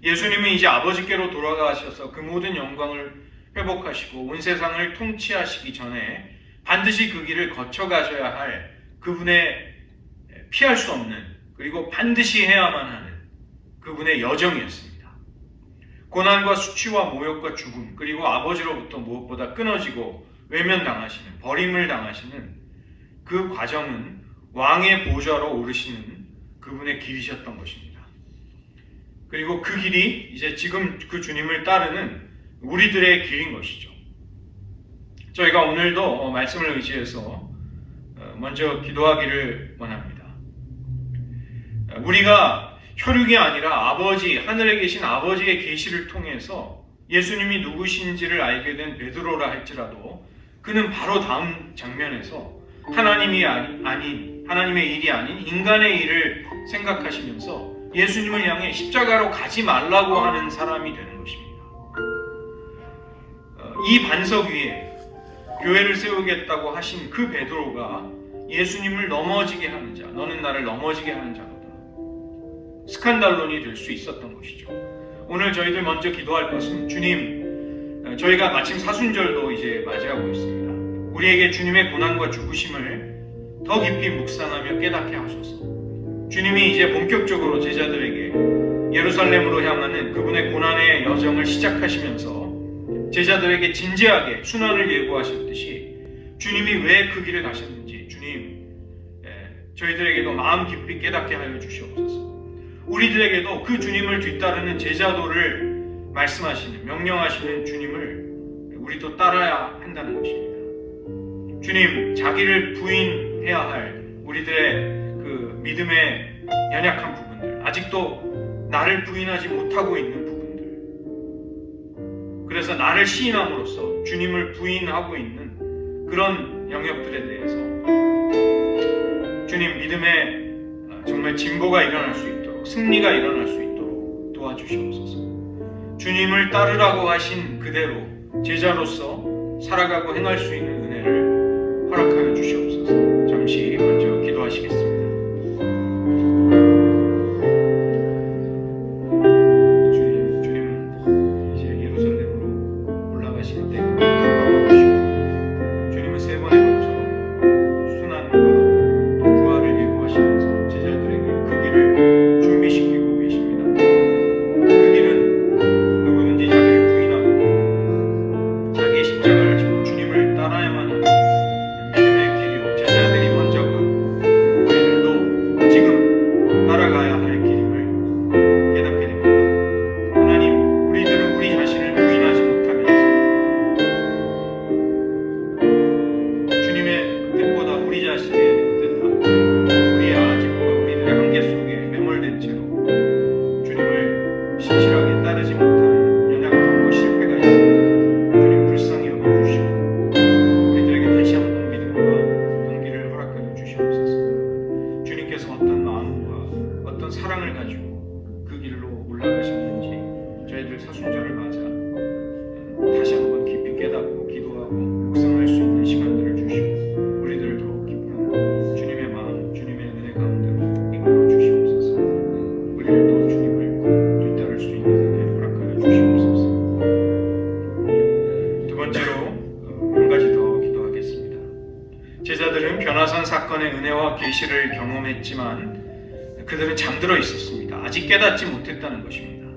예수님은 이제 아버지께로 돌아가셔서 그 모든 영광을 회복하시고 온 세상을 통치하시기 전에 반드시 그 길을 거쳐가셔야 할 그분의 피할 수 없는, 그리고 반드시 해야만 하는 그분의 여정이었습니다. 고난과 수치와 모욕과 죽음, 그리고 아버지로부터 무엇보다 끊어지고 외면당하시는, 버림을 당하시는 그 과정은 왕의 보좌로 오르시는 그분의 길이셨던 것입니다. 그리고 그 길이 이제 지금 그 주님을 따르는 우리들의 길인 것이죠. 저희가 오늘도 말씀을 의지해서 먼저 기도하기를 원합니다. 우리가 혈육이 아니라 하늘에 계신 아버지의 계시를 통해서 예수님이 누구신지를 알게 된 베드로라 할지라도, 그는 바로 다음 장면에서 하나님의 일이 아닌 인간의 일을 생각하시면서 예수님을 향해 십자가로 가지 말라고 하는 사람이 되는 것입니다. 이 반석 위에 교회를 세우겠다고 하신 그 베드로가 예수님을 넘어지게 하는 자, 너는 나를 넘어지게 하는 자로다. 스칸달론이 될 수 있었던 것이죠. 오늘 저희들 먼저 기도할 것은 주님, 저희가 마침 사순절도 이제 맞이하고 있습니다. 우리에게 주님의 고난과 죽으심을 더 깊이 묵상하며 깨닫게 하소서. 주님이 이제 본격적으로 제자들에게 예루살렘으로 향하는 그분의 고난의 여정을 시작하시면서 제자들에게 진지하게 순환을 예고하셨듯이 주님이 왜 그 길을 가셨는지 주님, 저희들에게도 마음 깊이 깨닫게 하여 주시옵소서. 우리들에게도 그 주님을 뒤따르는 제자도를 말씀하시는, 명령하시는 주님을 우리도 따라야 한다는 것입니다. 주님, 자기를 부인해야 할 우리들의 그 믿음의 연약한 부분들, 아직도 나를 부인하지 못하고 있는 부분들, 그래서 나를 시인함으로써 주님을 부인하고 있는 그런 영역들에 대해서 주님, 믿음의 정말 진보가 일어날 수 있도록, 승리가 일어날 수 있도록 도와주시옵소서. 주님을 따르라고 하신 그대로 제자로서 살아가고 행할 수 있는 은혜를 허락하여 주시옵소서. 잠시 먼저 기도하시겠습니다. 주님 이제 예루살렘으로 올라가실 때 가까워 주시고, 주님은 세 번에 걸쳐 순환과 또 부활을 예고하시면서 제자들에게 그 길을 준비시키고 계십니다. 그 길은 누구든지 자기를 부인하고 자기의 십자가를 지고 주님을 따라야만 하는 믿음의 길이요, 제자들이 먼저 가고 우리들도 지금 따라가야 할 길임을 깨닫게 됩니다. 하나님, 우리들은 우리 자신을 부인하지 못하면서 주님의 뜻보다 우리 자신의 뜻, 우리의 아직과 우리들의 한계 속에 매몰된 채로 주님을 신실하게 따르지 못하는 연약함과 실패가 있습니다. 주님, 불쌍히 여겨주시고 우리들에게 다시 한번 믿음과 용기를 허락하여 주시옵소서. 주님께서 어떤 마음과 어떤 사랑을 가지고 그 길로 올라가셨는지 저희들 사순절을 맞아 다시 한번 깊이 깨닫고 기도하고 묵상할 수 있는 시간들을 주시고 우리들을 더욱 깊은 주님의 마음, 주님의 은혜 가운데로 이끌어 주시옵소서. 우리들도 주님을 뒤따를 수 있는 은혜 허락하여 주시옵소서. 두 번째로 한 가지 더 기도하겠습니다. 제자들은 변화산 사건의 은혜와 계시를 경험했지만 그들은 잠들어 있었습니다. 아직 깨닫지 못했다는 것입니다.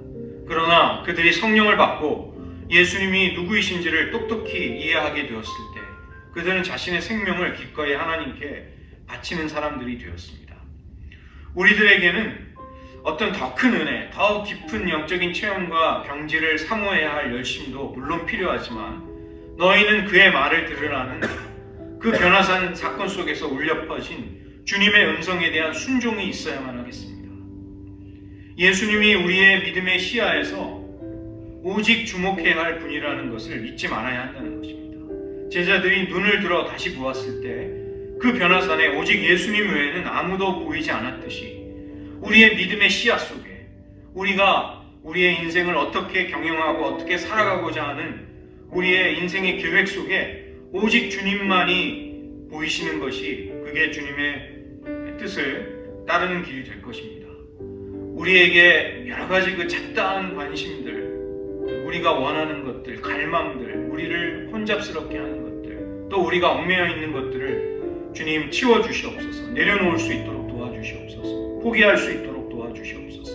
그러나 그들이 성령을 받고 예수님이 누구이신지를 똑똑히 이해하게 되었을 때 그들은 자신의 생명을 기꺼이 하나님께 바치는 사람들이 되었습니다. 우리들에게는 어떤 더 큰 은혜, 더 깊은 영적인 체험과 경지를 사모해야 할 열심도 물론 필요하지만 너희는 그의 말을 들으라는 그 변화산 사건 속에서 울려 퍼진 주님의 음성에 대한 순종이 있어야만 하겠습니다. 예수님이 우리의 믿음의 시야에서 오직 주목해야 할 분이라는 것을 잊지 말아야 한다는 것입니다. 제자들이 눈을 들어 다시 보았을 때 그 변화산에 오직 예수님 외에는 아무도 보이지 않았듯이 우리의 믿음의 시야 속에 우리가 우리의 인생을 어떻게 경영하고 어떻게 살아가고자 하는 우리의 인생의 계획 속에 오직 주님만이 보이시는 것이 그게 주님의 뜻을 따르는 길이 될 것입니다. 우리에게 여러 가지 그 잡다한 관심들, 우리가 원하는 것들, 갈망들, 우리를 혼잡스럽게 하는 것들, 또 우리가 얽매여 있는 것들을 주님 치워주시옵소서. 내려놓을 수 있도록 도와주시옵소서. 포기할 수 있도록 도와주시옵소서.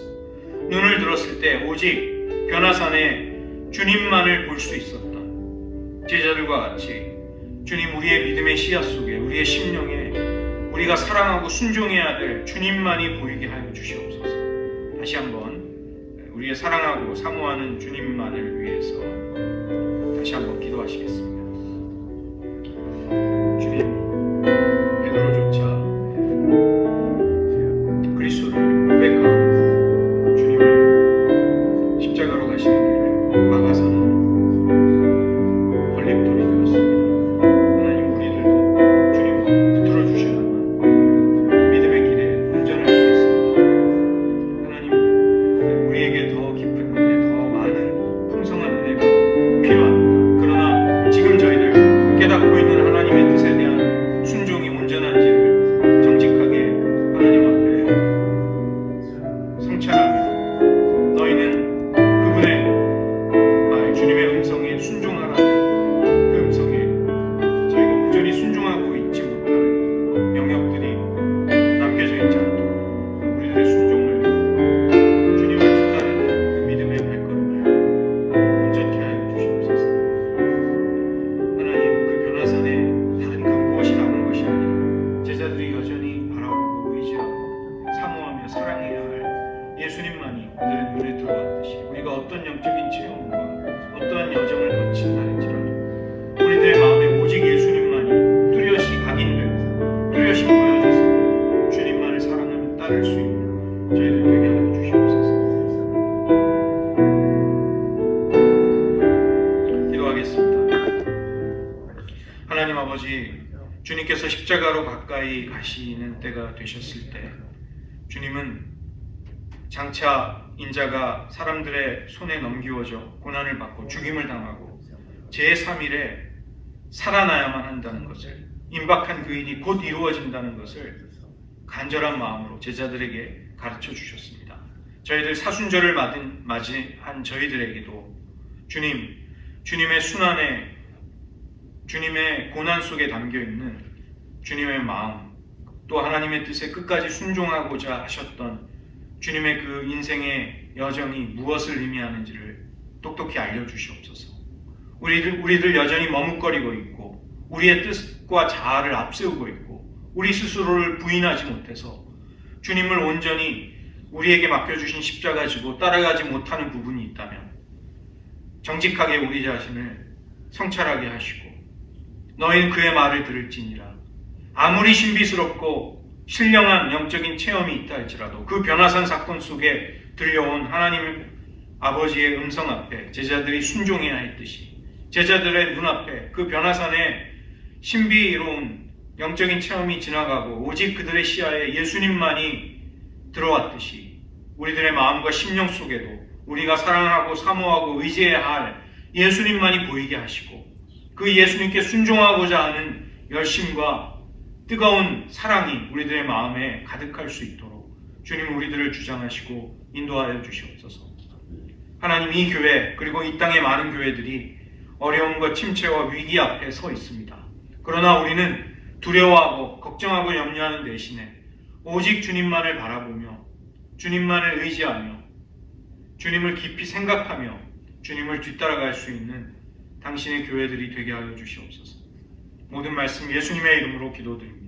눈을 들었을 때 오직 변화산에 주님만을 볼 수 있었던 제자들과 같이 주님, 우리의 믿음의 시야 속에 우리의 심령에 우리가 사랑하고 순종해야 될 주님만이 보이게 하여 주시옵소서. 다시 한번 우리의 사랑하고 사모하는 주님만을 위해서 다시 한번 기도하시겠습니다. 주님, 베드로조차 그리스도를 고백하고 주님을 십자가로 가시는 길을 막아서는 걸림돌이 되었습니다. 하나님, 우리들도 주님과 붙들어 주셔야만 믿음의 길에 운전할 수 있습니다. 하나님, 우리에게 더 깊은 은혜, 더 많은 풍성한 은혜가 필요합니다. 그러나 지금 순종하라는 그 음성에 저희가 온전히 순종하고 있지 못하는 영역들이 남겨져 있지 않도록 우리들의 순종을 주님을 뜻하는 그 믿음의 발걸음을 온전케 하여 주시옵소서. 하나님, 그 변화산에 다른 그 무엇이 남은 것이 아니라 제자들이 여전히 바라보고 의지하고 사모하며 사랑해야 할 예수님만이 우리들의 눈에 들어왔듯이 우리가 어떤 영적인 체험과 어떠한 여정을 거친다 할지라도 우리들의 마음에 오직 예수님만이 뚜렷이 각인되고 뚜렷이 보여져서 주님만을 사랑하며 따를 수 있는 저희들 되게 하여 주시옵소서. 기도하겠습니다. 하나님 아버지, 주님께서 십자가로 가까이 가시는 때가 되셨을 때 주님은 장차 인자가 사람들의 손에 넘기워져 고난을 받고 죽임을 당하고 제3일에 살아나야만 한다는 것을, 임박한 그 일이 곧 이루어진다는 것을 간절한 마음으로 제자들에게 가르쳐 주셨습니다. 저희들 사순절을 맞이한 저희들에게도 주님의 순환에, 주님의 고난 속에 담겨있는 주님의 마음, 또 하나님의 뜻에 끝까지 순종하고자 하셨던 주님의 그 인생의 여정이 무엇을 의미하는지를 똑똑히 알려주시옵소서. 우리들 여전히 머뭇거리고 있고 우리의 뜻과 자아를 앞세우고 있고 우리 스스로를 부인하지 못해서 주님을 온전히 우리에게 맡겨주신 십자가 지고 따라가지 못하는 부분이 있다면 정직하게 우리 자신을 성찰하게 하시고 너희는 그의 말을 들을지니라. 아무리 신비스럽고 신령한 영적인 체험이 있다 할지라도 그 변화산 사건 속에 들려온 하나님 아버지의 음성 앞에 제자들이 순종해야 했듯이 제자들의 눈앞에 그 변화산에 신비로운 영적인 체험이 지나가고 오직 그들의 시야에 예수님만이 들어왔듯이 우리들의 마음과 심령 속에도 우리가 사랑하고 사모하고 의지해야 할 예수님만이 보이게 하시고 그 예수님께 순종하고자 하는 열심과 뜨거운 사랑이 우리들의 마음에 가득할 수 있도록 주님 우리들을 주장하시고 인도하여 주시옵소서. 하나님, 이 교회 그리고 이 땅의 많은 교회들이 어려움과 침체와 위기 앞에 서 있습니다. 그러나 우리는 두려워하고 걱정하고 염려하는 대신에 오직 주님만을 바라보며 주님만을 의지하며 주님을 깊이 생각하며 주님을 뒤따라갈 수 있는 당신의 교회들이 되게 하여 주시옵소서. 모든 말씀 예수님의 이름으로 기도드립니다.